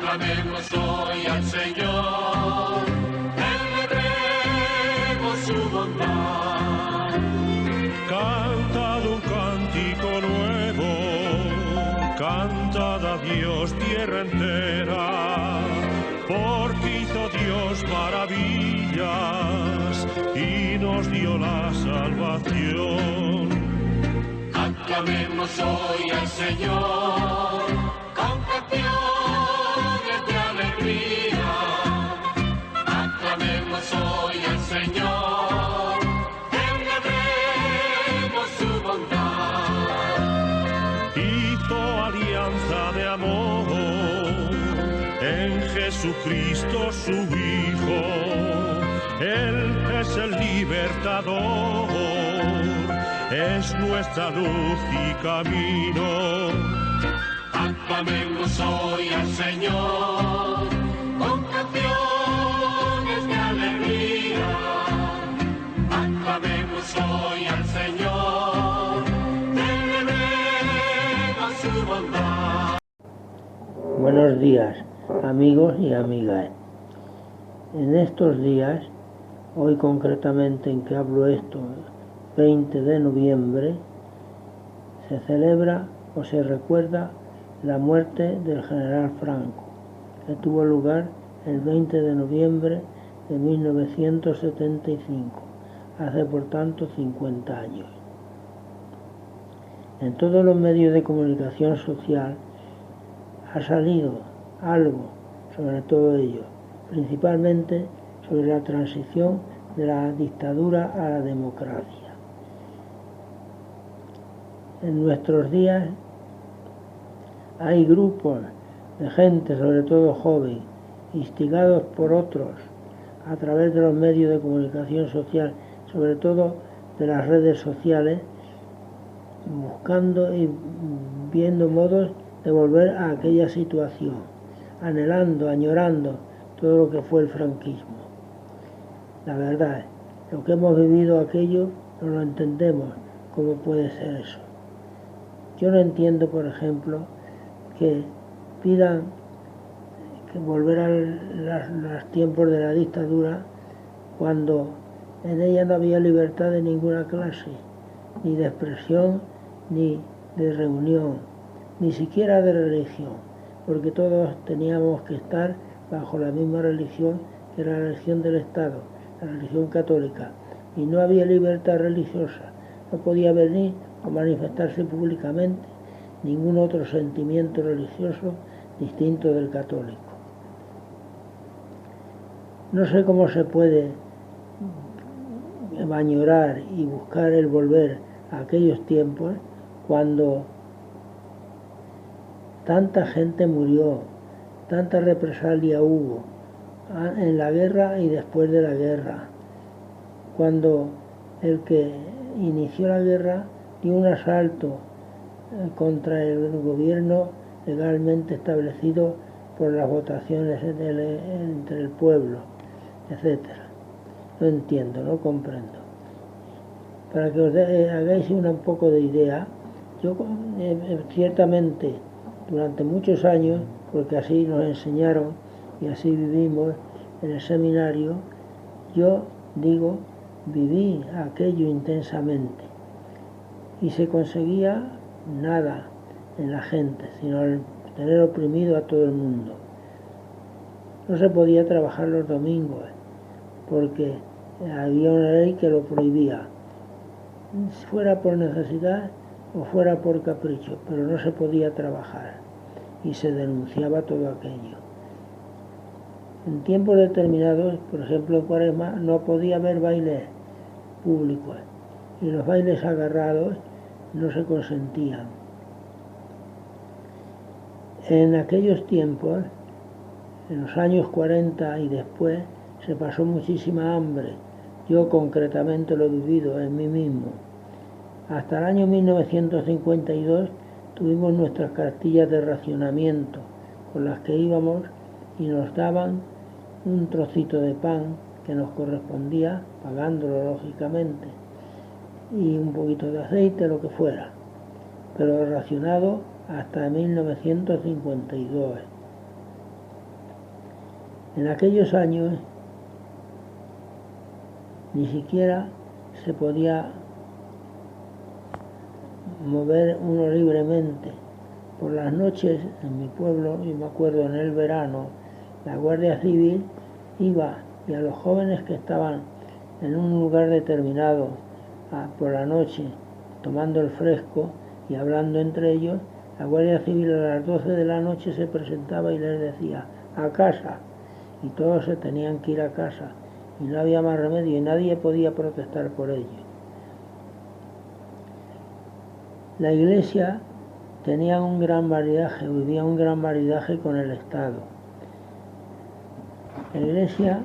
Aclamemos hoy al Señor, celebremos su bondad. Cantad un cántico nuevo, cantad a Dios tierra entera, porque hizo Dios maravillas y nos dio la salvación. Aclamemos hoy al Señor con canciones de alegría. Aclamemos hoy al Señor, celebremos su bondad. Hizo alianza de amor en Jesucristo su Hijo. Él es el libertador, es nuestra luz y camino. Aclamemos hoy al Señor con canciones de alegría. Aclamemos hoy al Señor, celebremos su bondad. Buenos días, amigos y amigas. En estos días, hoy concretamente en que hablo esto, 20 de noviembre, se celebra o se recuerda la muerte del general Franco, que tuvo lugar el 20 de noviembre de 1975, hace por tanto 50 años. En todos los medios de comunicación social ha salido algo sobre todo ello, principalmente sobre la transición de la dictadura a la democracia. En nuestros días hay grupos de gente, sobre todo joven, instigados por otros a través de los medios de comunicación social, sobre todo de las redes sociales, buscando y viendo modos de volver a aquella situación, anhelando, añorando todo lo que fue el franquismo. La verdad, lo que hemos vivido aquello no lo entendemos. ¿Cómo puede ser eso? Yo no entiendo, por ejemplo, que pidan que volver a los tiempos de la dictadura cuando en ella no había libertad de ninguna clase, ni de expresión, ni de reunión, ni siquiera de religión, porque todos teníamos que estar bajo la misma religión que era la religión del Estado, la religión católica, y no había libertad religiosa, no podía venir o manifestarse públicamente ningún otro sentimiento religioso distinto del católico. No sé cómo se puede añorar y buscar el volver a aquellos tiempos cuando tanta gente murió, tanta represalia hubo en la guerra y después de la guerra, cuando el que inició la guerra dio un asalto contra el gobierno legalmente establecido por las votaciones entre el pueblo, etcétera. No entiendo, no comprendo. Para que os hagáis un poco de idea, yo ciertamente durante muchos años, porque así nos enseñaron y así vivimos en el seminario, yo digo, viví aquello intensamente y se conseguía nada en la gente, sino el tener oprimido a todo el mundo. No se podía trabajar los domingos porque había una ley que lo prohibía, fuera por necesidad o fuera por capricho, pero no se podía trabajar y se denunciaba todo aquello. En tiempos determinados, por ejemplo en Cuaresma, no podía haber bailes públicos y los bailes agarrados no se consentían. En aquellos tiempos, en los años 40 y después, se pasó muchísima hambre. Yo concretamente lo he vivido en mí mismo. Hasta el año 1952 tuvimos nuestras cartillas de racionamiento con las que íbamos y nos daban un trocito de pan que nos correspondía, pagándolo lógicamente, y un poquito de aceite, lo que fuera, pero racionado hasta 1952. En aquellos años ni siquiera se podía mover uno libremente. Por las noches en mi pueblo, y me acuerdo en el verano, la Guardia Civil iba y a los jóvenes que estaban en un lugar determinado por la noche tomando el fresco y hablando entre ellos, la Guardia Civil a las 12 de la noche se presentaba y les decía a casa, y todos se tenían que ir a casa y no había más remedio y nadie podía protestar por ello. La Iglesia tenía un gran maridaje, vivía un gran maridaje con el Estado. La Iglesia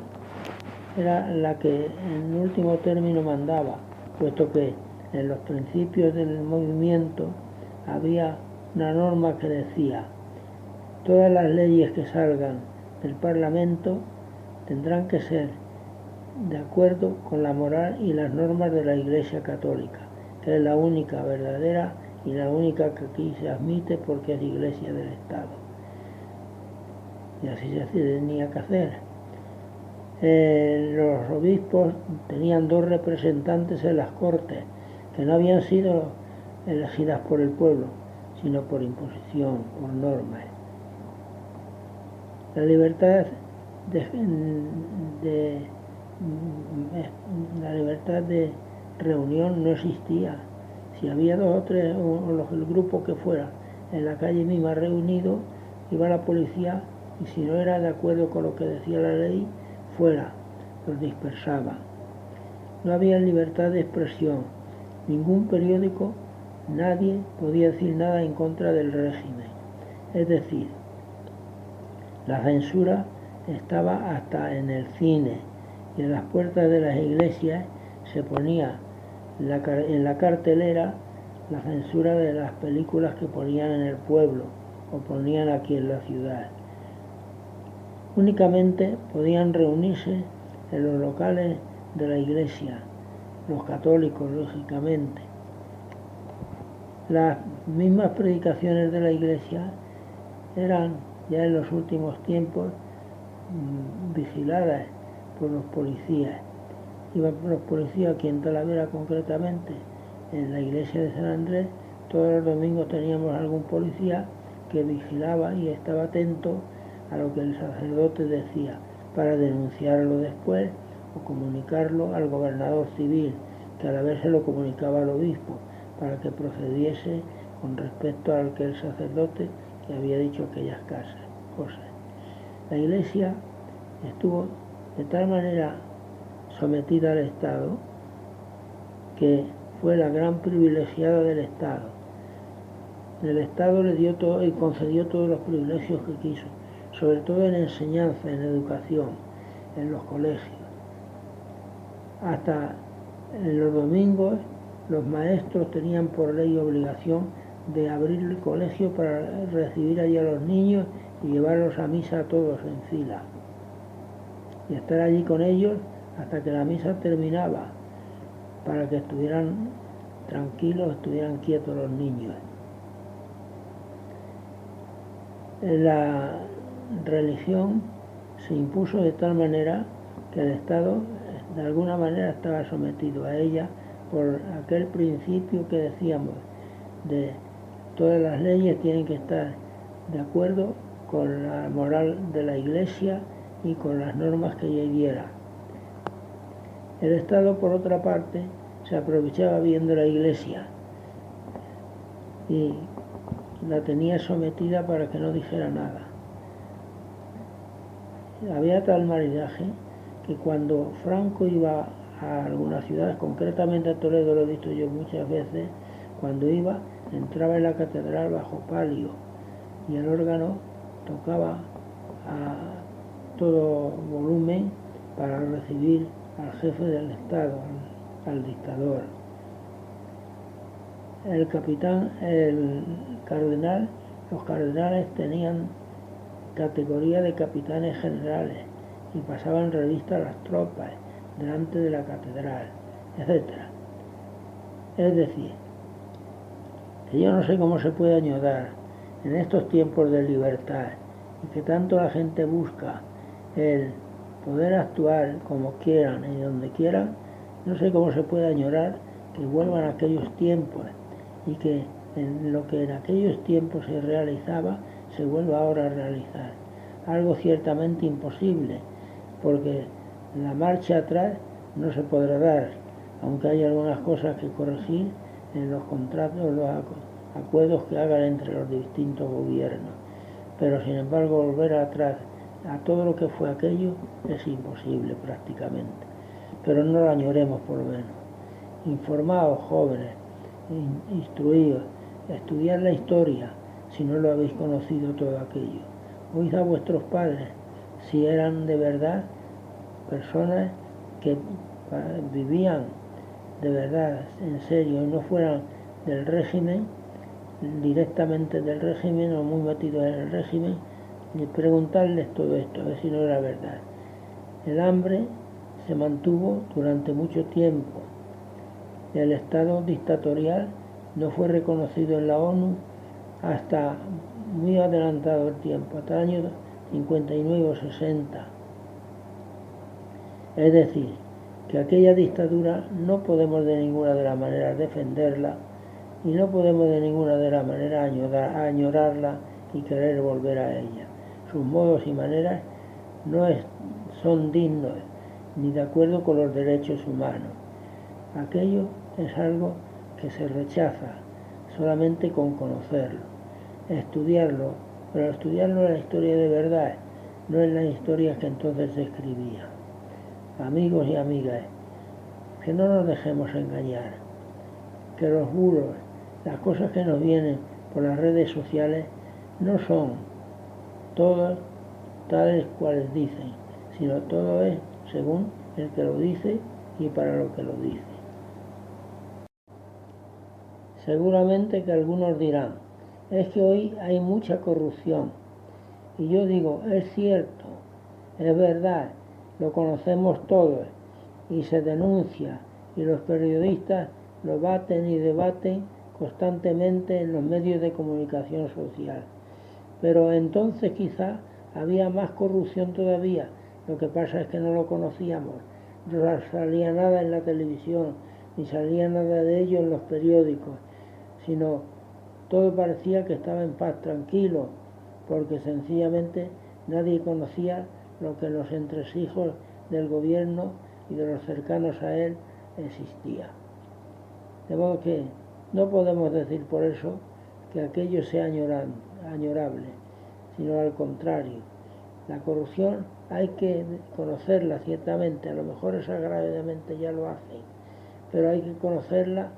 era la que en último término mandaba, puesto que en los principios del movimiento había una norma que decía: todas las leyes que salgan del Parlamento tendrán que ser de acuerdo con la moral y las normas de la Iglesia Católica, que es la única verdadera y la única que aquí se admite porque es Iglesia del Estado. Y así se tenía que hacer. Los obispos tenían 2 representantes en las Cortes, que no habían sido elegidas por el pueblo, sino por imposición, por normas. La libertad de reunión no existía. Si había 2 o 3 o el grupo que fuera en la calle misma reunido, iba la policía y si no era de acuerdo con lo que decía la ley, fuera, los dispersaba. No había libertad de expresión. Ningún periódico, nadie podía decir nada en contra del régimen. Es decir, la censura estaba hasta en el cine y en las puertas de las iglesias se ponía en la cartelera la censura de las películas que ponían en el pueblo o ponían aquí en la ciudad. Únicamente podían reunirse en los locales de la iglesia, los católicos, lógicamente. Las mismas predicaciones de la iglesia eran ya en los últimos tiempos vigiladas por los policías. Iban los policías aquí en Talavera concretamente, en la iglesia de San Andrés, todos los domingos teníamos algún policía que vigilaba y estaba atento a lo que el sacerdote decía para denunciarlo después o comunicarlo al gobernador civil, que a la vez se lo comunicaba al obispo para que procediese con respecto al que el sacerdote que había dicho aquellas cosas. La iglesia estuvo de tal manera sometida al Estado que fue la gran privilegiada del Estado. El Estado le dio todo y concedió todos los privilegios que quiso, sobre todo en enseñanza, en educación, en los colegios. Hasta en los domingos los maestros tenían por ley obligación de abrir el colegio para recibir allí a los niños y llevarlos a misa a todos en fila. Y estar allí con ellos hasta que la misa terminaba, para que estuvieran tranquilos, estuvieran quietos los niños. La religión se impuso de tal manera que el Estado de alguna manera estaba sometido a ella por aquel principio que decíamos de todas las leyes tienen que estar de acuerdo con la moral de la Iglesia y con las normas que ella diera. El Estado, por otra parte, se aprovechaba bien de la Iglesia y la tenía sometida para que no dijera nada. Había tal maridaje que cuando Franco iba a algunas ciudades, concretamente a Toledo, lo he visto yo muchas veces, cuando iba, entraba en la catedral bajo palio y el órgano tocaba a todo volumen para recibir al jefe del Estado, al dictador. Los cardenales tenían categoría de capitanes generales y pasaban revista a las tropas delante de la catedral, etc. Es decir, que yo no sé cómo se puede añorar en estos tiempos de libertad y que tanto la gente busca el poder actuar como quieran y donde quieran, no sé cómo se puede añorar que vuelvan aquellos tiempos y que en lo que en aquellos tiempos se realizaba se vuelva ahora a realizar. Algo ciertamente imposible, porque la marcha atrás no se podrá dar, aunque hay algunas cosas que corregir en los contratos, los acuerdos que hagan entre los distintos gobiernos. Pero sin embargo volver atrás a todo lo que fue aquello es imposible prácticamente. Pero no lo añoremos por lo menos. Informaos, jóvenes, instruíos, estudiad la historia si no lo habéis conocido todo aquello. Oíd a vuestros padres si eran de verdad personas que vivían de verdad, en serio, y no fueran del régimen, directamente del régimen o muy metidos en el régimen, y preguntarles todo esto, a ver si no era verdad. El hambre se mantuvo durante mucho tiempo. El estado dictatorial no fue reconocido en la ONU hasta muy adelantado el tiempo, hasta el año 59 o 60. Es decir, que aquella dictadura no podemos de ninguna de las maneras defenderla y no podemos de ninguna de las maneras añorarla y querer volver a ella. Sus modos y maneras no son dignos ni de acuerdo con los derechos humanos. Aquello es algo que se rechaza solamente con conocerlo, estudiarlo, pero estudiarlo en la historia de verdad, no en las historias que entonces se escribían. Amigos y amigas, que no nos dejemos engañar, que los bulos, las cosas que nos vienen por las redes sociales no son todas tales cuales dicen, sino todo es según el que lo dice y para lo que lo dice. Seguramente que algunos dirán, es que hoy hay mucha corrupción. Y yo digo, es cierto, es verdad, lo conocemos todos y se denuncia y los periodistas lo baten y debaten constantemente en los medios de comunicación social. Pero entonces quizá había más corrupción todavía, lo que pasa es que no lo conocíamos, no salía nada en la televisión, ni salía nada de ello en los periódicos, sino todo parecía que estaba en paz, tranquilo, porque sencillamente nadie conocía lo que en los entresijos del gobierno y de los cercanos a él existía. De modo que no podemos decir por eso que aquello sea añorable, sino al contrario. La corrupción hay que conocerla ciertamente, a lo mejor exageradamente ya lo hacen, pero hay que conocerla,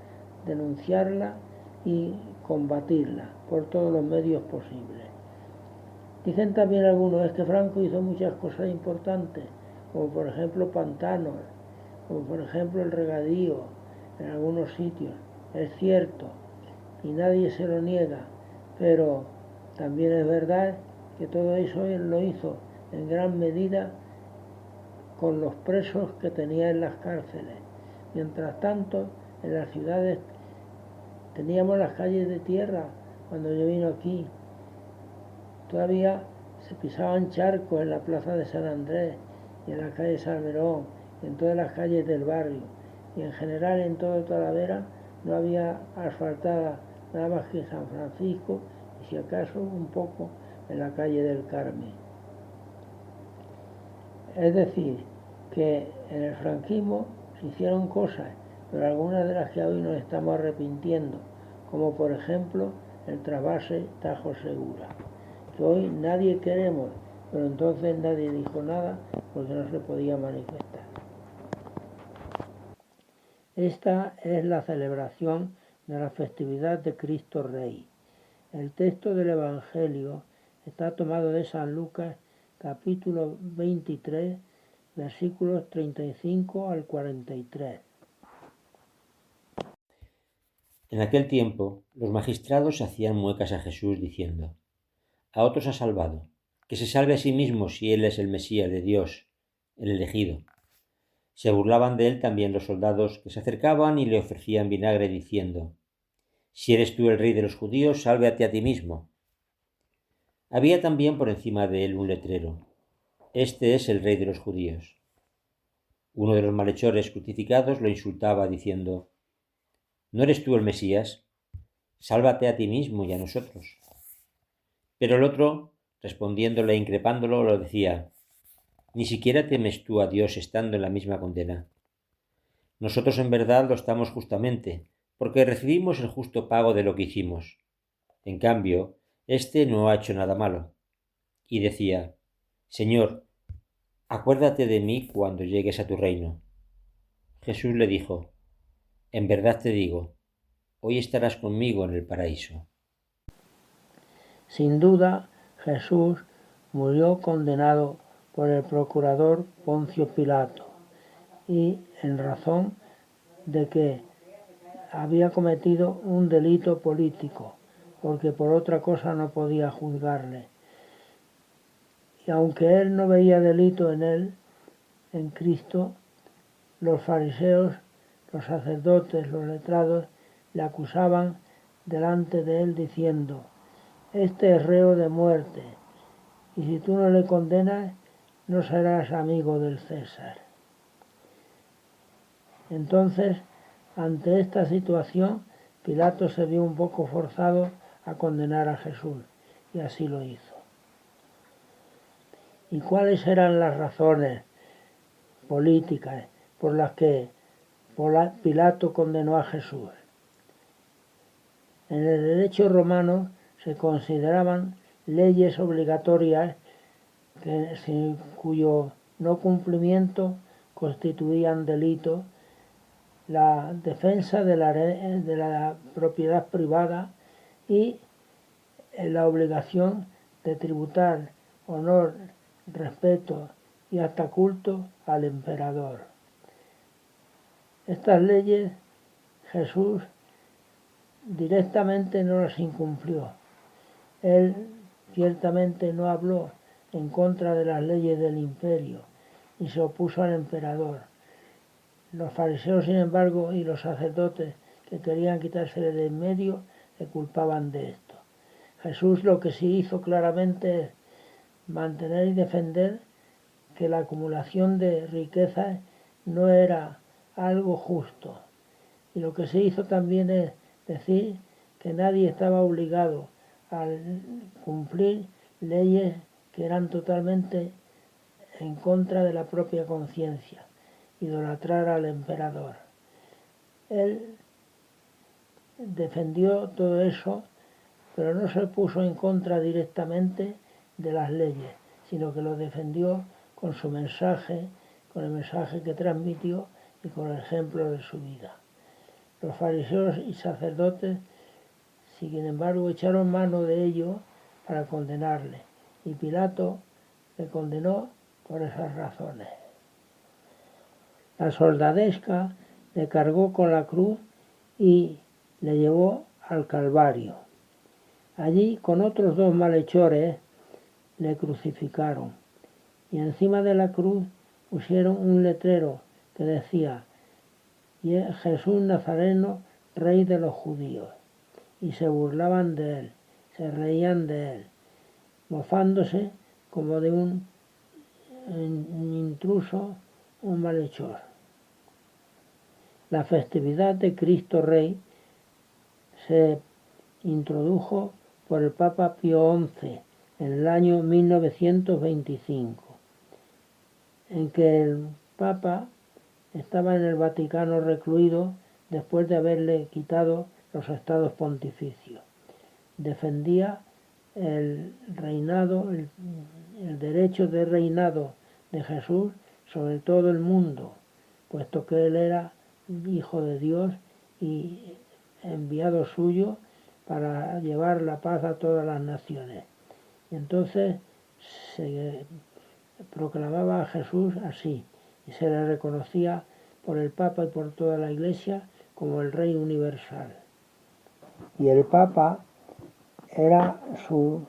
denunciarla y combatirla por todos los medios posibles. Dicen también algunos, es que Franco hizo muchas cosas importantes, como por ejemplo pantanos, como por ejemplo el regadío en algunos sitios. Es cierto, y nadie se lo niega, pero también es verdad que todo eso él lo hizo en gran medida con los presos que tenía en las cárceles. Mientras tanto, en las ciudades teníamos las calles de tierra cuando yo vino aquí. Todavía se pisaban charcos en la plaza de San Andrés y en la calle Salmerón y en todas las calles del barrio. Y en general en todo Talavera no había asfaltada nada más que San Francisco y si acaso un poco en la calle del Carmen. Es decir, que en el franquismo se hicieron cosas, pero algunas de las que hoy nos estamos arrepintiendo, como por ejemplo el trasvase Tajo Segura, que hoy nadie queremos, pero entonces nadie dijo nada porque no se podía manifestar. Esta es la celebración de la festividad de Cristo Rey. El texto del Evangelio está tomado de San Lucas, capítulo 23, versículos 35 al 43. En aquel tiempo, los magistrados hacían muecas a Jesús diciendo, a otros ha salvado, que se salve a sí mismo si él es el Mesías de Dios, el elegido. Se burlaban de él también los soldados que se acercaban y le ofrecían vinagre diciendo, si eres tú el rey de los judíos, sálvate a ti mismo. Había también por encima de él un letrero, este es el rey de los judíos. Uno de los malhechores crucificados lo insultaba diciendo: ¿No eres tú el Mesías? Sálvate a ti mismo y a nosotros. Pero el otro, respondiéndole e increpándolo, lo decía: ¿Ni siquiera temes tú a Dios estando en la misma condena? Nosotros en verdad lo estamos justamente, porque recibimos el justo pago de lo que hicimos. En cambio, éste no ha hecho nada malo. Y decía: Señor, acuérdate de mí cuando llegues a tu reino. Jesús le dijo: En verdad te digo, hoy estarás conmigo en el paraíso. Sin duda, Jesús murió condenado por el procurador Poncio Pilato y en razón de que había cometido un delito político, porque por otra cosa no podía juzgarle. Y aunque él no veía delito en él, en Cristo, los fariseos, los sacerdotes, los letrados, le acusaban delante de él diciendo: Este es reo de muerte, y si tú no le condenas, no serás amigo del César. Entonces, ante esta situación, Pilato se vio un poco forzado a condenar a Jesús, y así lo hizo. ¿Y cuáles eran las razones políticas por las que Pilato condenó a Jesús? En el derecho romano se consideraban leyes obligatorias cuyo no cumplimiento constituían delito la defensa de la propiedad privada y la obligación de tributar honor, respeto y hasta culto al emperador. Estas leyes Jesús directamente no las incumplió. Él ciertamente no habló en contra de las leyes del imperio y se opuso al emperador. Los fariseos, sin embargo, y los sacerdotes que querían quitársele de en medio, le culpaban de esto. Jesús lo que sí hizo claramente es mantener y defender que la acumulación de riquezas no era algo justo. Y lo que se hizo también es decir que nadie estaba obligado a cumplir leyes que eran totalmente en contra de la propia conciencia, idolatrar al emperador. Él defendió todo eso, pero no se puso en contra directamente de las leyes, sino que lo defendió con su mensaje, con el mensaje que transmitió y con el ejemplo de su vida. Los fariseos y sacerdotes, sin embargo, echaron mano de ello para condenarle, y Pilato le condenó por esas razones. La soldadesca le cargó con la cruz y le llevó al Calvario. Allí, con otros dos malhechores, le crucificaron, y encima de la cruz pusieron un letrero que decía: Jesús Nazareno, Rey de los judíos. Y se burlaban de él, se reían de él, mofándose como de un intruso, un malhechor. La festividad de Cristo Rey se introdujo por el Papa Pío XI en el año 1925, en que el Papa estaba en el Vaticano recluido después de haberle quitado los estados pontificios. Defendía el reinado, el derecho de reinado de Jesús sobre todo el mundo, puesto que él era hijo de Dios y enviado suyo para llevar la paz a todas las naciones. Y entonces se proclamaba a Jesús así, y se le reconocía por el Papa y por toda la Iglesia como el Rey universal. Y el Papa era su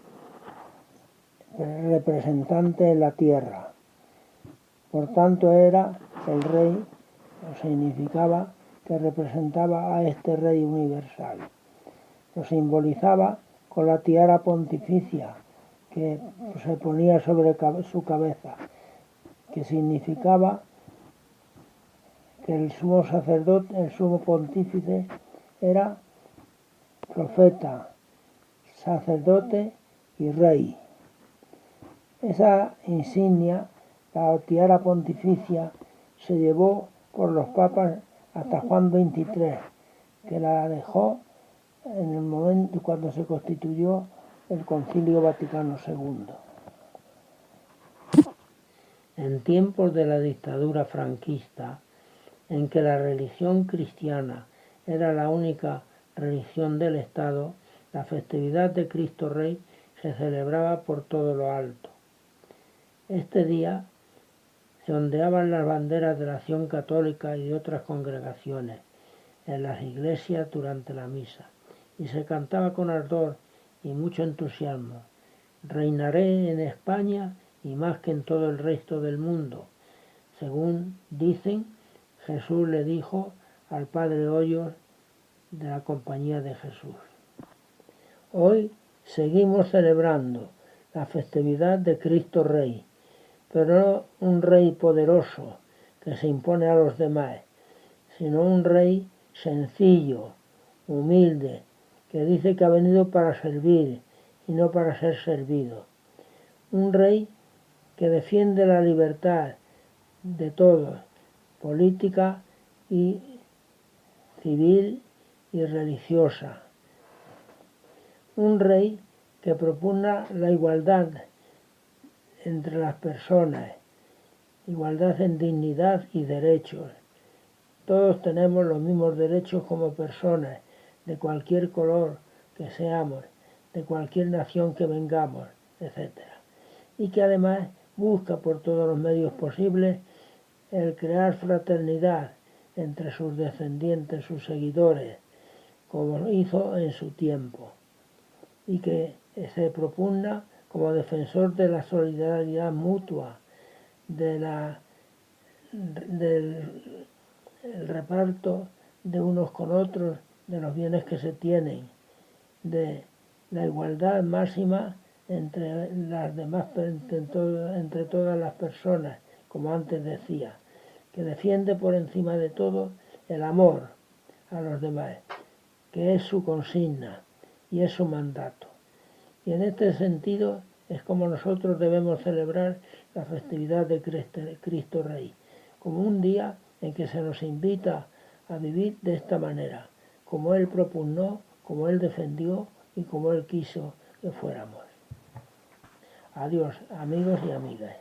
representante en la tierra. Por tanto, era el Rey, o significaba que representaba a este Rey universal. Lo simbolizaba con la tiara pontificia que se ponía sobre su cabeza, que significaba que el sumo sacerdote, el sumo pontífice, era profeta, sacerdote y rey. Esa insignia, la tiara pontificia, se llevó por los papas hasta Juan XXIII, que la dejó en el momento cuando se constituyó el Concilio Vaticano II. En tiempos de la dictadura franquista, en que la religión cristiana era la única religión del Estado, la festividad de Cristo Rey se celebraba por todo lo alto. Este día se ondeaban las banderas de la Acción Católica y de otras congregaciones en las iglesias durante la misa, y se cantaba con ardor y mucho entusiasmo: reinaré en España y más que en todo el resto del mundo. Según dicen, Jesús le dijo al padre Hoyos de la Compañía de Jesús. Hoy seguimos celebrando la festividad de Cristo Rey, pero no un rey poderoso que se impone a los demás, sino un rey sencillo, humilde, que dice que ha venido para servir y no para ser servido. Un rey que defiende la libertad de todos, política y civil y religiosa. Un rey que propugna la igualdad entre las personas, igualdad en dignidad y derechos. Todos tenemos los mismos derechos como personas, de cualquier color que seamos, de cualquier nación que vengamos, etc. Y que además busca por todos los medios posibles el crear fraternidad entre sus descendientes, sus seguidores, como hizo en su tiempo, y que se propugna como defensor de la solidaridad mutua, del reparto de unos con otros de los bienes que se tienen, de la igualdad máxima entre las demás, entre todas las personas, como antes decía, que defiende por encima de todo el amor a los demás, que es su consigna y es su mandato. Y en este sentido es como nosotros debemos celebrar la festividad de Cristo Rey, como un día en que se nos invita a vivir de esta manera, como Él propugnó, como Él defendió y como Él quiso que fuéramos. Adiós, amigos y amigas.